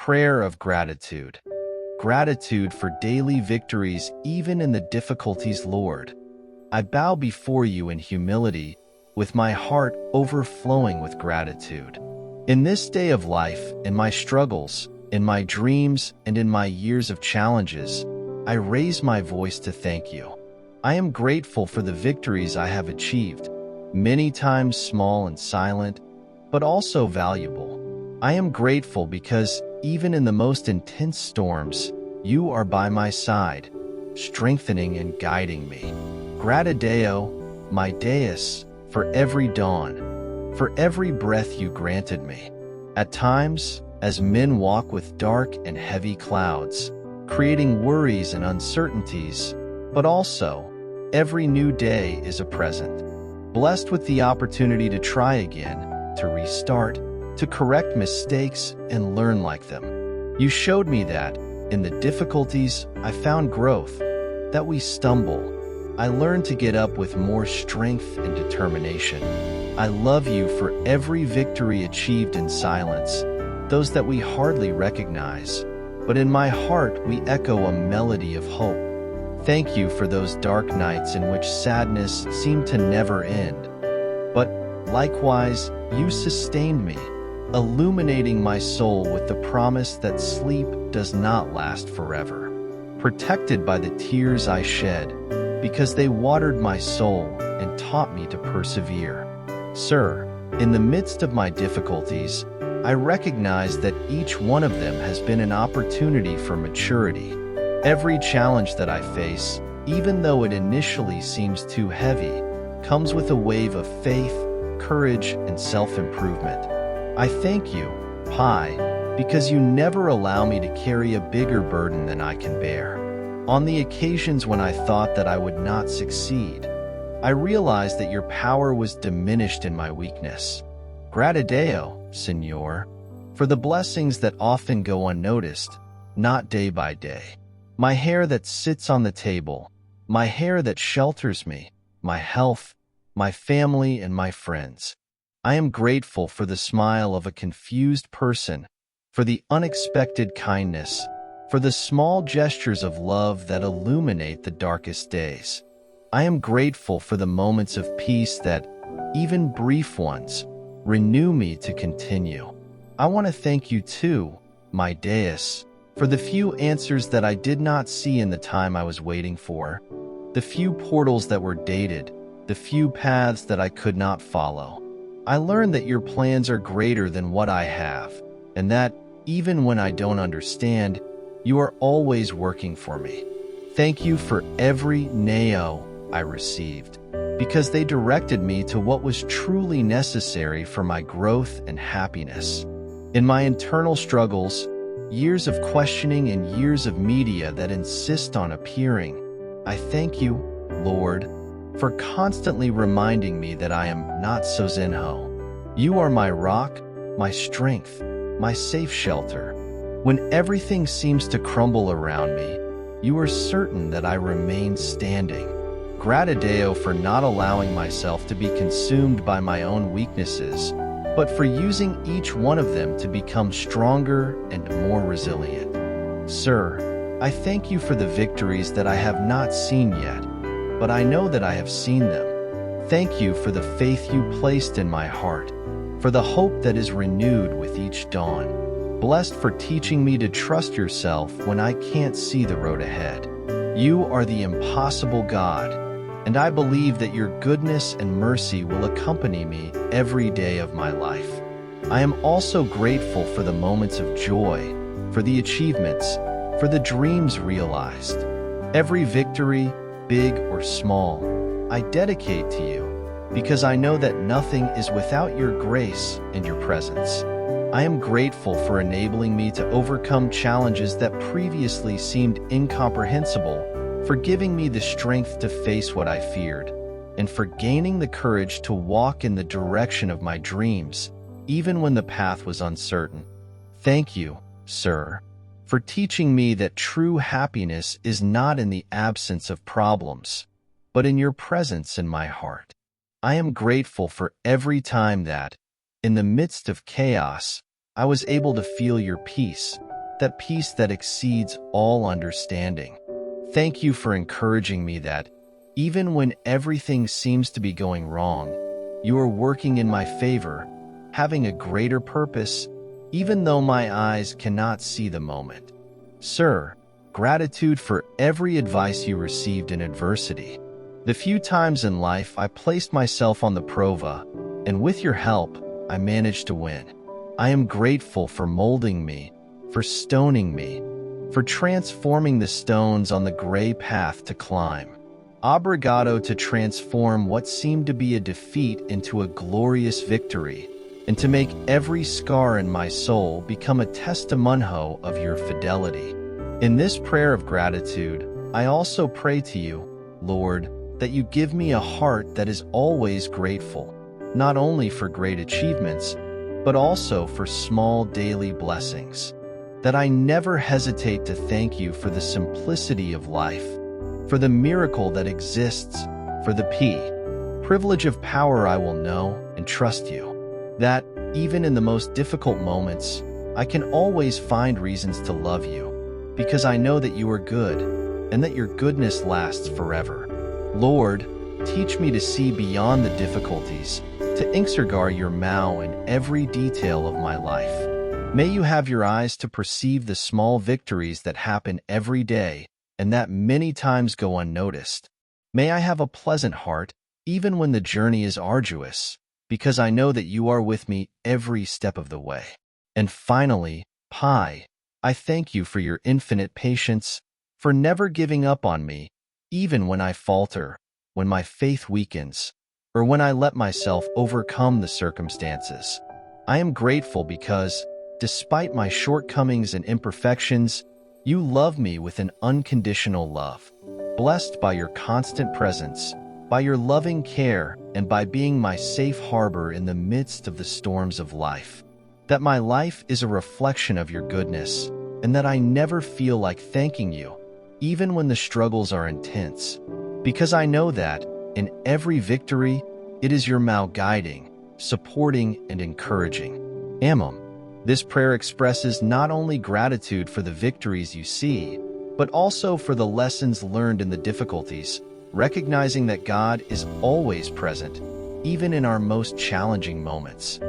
Prayer of gratitude. Gratitude for daily victories even in the difficulties, Lord. I bow before you in humility, with my heart overflowing with gratitude. In this day of life, in my struggles, in my dreams, and in my years of challenges, I raise my voice to thank you. I am grateful for the victories I have achieved, many times small and silent, but also valuable. I am grateful because even in the most intense storms, you are by my side, strengthening and guiding me. Gratideo, my deus, for every dawn, for every breath you granted me. At times, as men walk with dark and heavy clouds, creating worries and uncertainties, but also, every new day is a present. Blessed with the opportunity to try again, to restart, to correct mistakes and learn like them. You showed me that, in the difficulties, I found growth, that we stumble. I learned to get up with more strength and determination. I love you for every victory achieved in silence, those that we hardly recognize, but in my heart we echo a melody of hope. Thank you for those dark nights in which sadness seemed to never end. But, likewise, you sustained me, illuminating my soul with the promise that sleep does not last forever. Protected by the tears I shed, because they watered my soul and taught me to persevere. Sir, in the midst of my difficulties, I recognize that each one of them has been an opportunity for maturity. Every challenge that I face, even though it initially seems too heavy, comes with a wave of faith, courage, and self-improvement. I thank you, Pi, because you never allow me to carry a bigger burden than I can bear. On the occasions when I thought that I would not succeed, I realized that your power was diminished in my weakness. Gratideo, Señor, for the blessings that often go unnoticed, not day by day. My hair that sits on the table, my hair that shelters me, my health, my family, and my friends. I am grateful for the smile of a confused person, for the unexpected kindness, for the small gestures of love that illuminate the darkest days. I am grateful for the moments of peace that, even brief ones, renew me to continue. I want to thank you too, my deus, for the few answers that I did not see in the time I was waiting for, the few portals that were dated, the few paths that I could not follow. I learned that your plans are greater than what I have, and that, even when I don't understand, you are always working for me. Thank you for every neo I received, because they directed me to what was truly necessary for my growth and happiness. In my internal struggles, years of questioning and years of media that insist on appearing, I thank you, Lord, for constantly reminding me that I am not Sozinho. You are my rock, my strength, my safe shelter. When everything seems to crumble around me, you are certain that I remain standing. Gratideo for not allowing myself to be consumed by my own weaknesses, but for using each one of them to become stronger and more resilient. Sir, I thank you for the victories that I have not seen yet, but I know that I have seen them. Thank you for the faith you placed in my heart, for the hope that is renewed with each dawn. Blessed for teaching me to trust yourself when I can't see the road ahead. You are the impossible God, and I believe that your goodness and mercy will accompany me every day of my life. I am also grateful for the moments of joy, for the achievements, for the dreams realized. Every victory, big or small, I dedicate to you, because I know that nothing is without your grace and your presence. I am grateful for enabling me to overcome challenges that previously seemed incomprehensible, for giving me the strength to face what I feared, and for gaining the courage to walk in the direction of my dreams, even when the path was uncertain. Thank you, sir, for teaching me that true happiness is not in the absence of problems, but in your presence in my heart. I am grateful for every time that, in the midst of chaos, I was able to feel your peace, that peace that exceeds all understanding. Thank you for encouraging me that, even when everything seems to be going wrong, you are working in my favor, having a greater purpose, even though my eyes cannot see the moment. Sir, gratitude for every advice you received in adversity. The few times in life I placed myself on the prova, and with your help, I managed to win. I am grateful for molding me, for stoning me, for transforming the stones on the gray path to climb. Obrigado to transform what seemed to be a defeat into a glorious victory, and to make every scar in my soul become a testimonio of your fidelity. In this prayer of gratitude, I also pray to you, Lord, that you give me a heart that is always grateful, not only for great achievements, but also for small daily blessings. That I never hesitate to thank you for the simplicity of life, for the miracle that exists, for the privilege of power I will know and trust you. That, even in the most difficult moments, I can always find reasons to love you, because I know that you are good, and that your goodness lasts forever. Lord, teach me to see beyond the difficulties, to enxergar your Mao in every detail of my life. May you have your eyes to perceive the small victories that happen every day, and that many times go unnoticed. May I have a pleasant heart, even when the journey is arduous, because I know that you are with me every step of the way. And finally, Pi, I thank you for your infinite patience, for never giving up on me, even when I falter, when my faith weakens, or when I let myself overcome the circumstances. I am grateful because, despite my shortcomings and imperfections, you love me with an unconditional love. Blessed by your constant presence, by your loving care, and by being my safe harbor in the midst of the storms of life. That my life is a reflection of your goodness, and that I never feel like thanking you, even when the struggles are intense. Because I know that, in every victory, it is your Mao guiding, supporting, and encouraging. Amen. This prayer expresses not only gratitude for the victories you see, but also for the lessons learned in the difficulties, recognizing that God is always present, even in our most challenging moments.